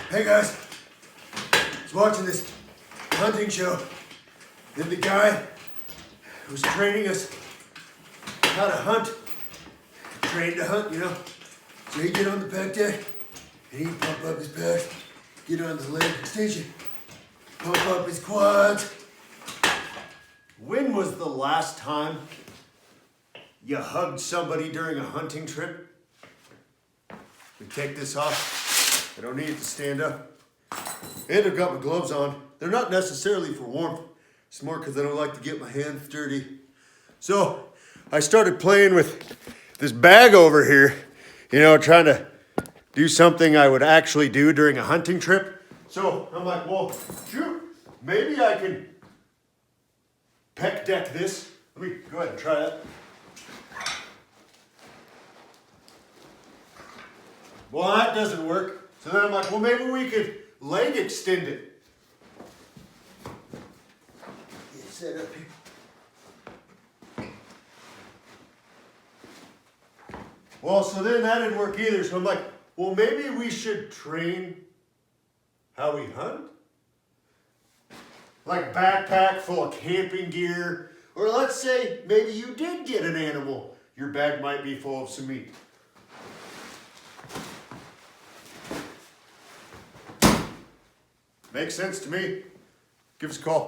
Hey guys, I was watching this hunting show. Then the guy who was training us how to hunt, trained to hunt, you know. So he'd get on the pack deck and he'd pump up his packs, get on the leg extension, pump up his quads. When was the last time you hugged somebody during a hunting trip? We take this off. I don't need it to stand up. And I've got my gloves on. They're not necessarily for warmth. It's more because I don't like to get my hands dirty. So I started playing with this bag over here, you know, trying to do something I would actually do during a hunting trip. So I'm like, well, shoot, maybe I can peck deck this. Let me go ahead and try that. Well, that doesn't work. So then I'm like, well, maybe we could leg extend it. Get set up here. Well, so then that didn't work either. So I'm like, well, maybe we should train how we hunt. Like backpack full of camping gear. Or let's say maybe you did get an animal. Your bag might be full of some meat. Makes sense to me. Give us a call.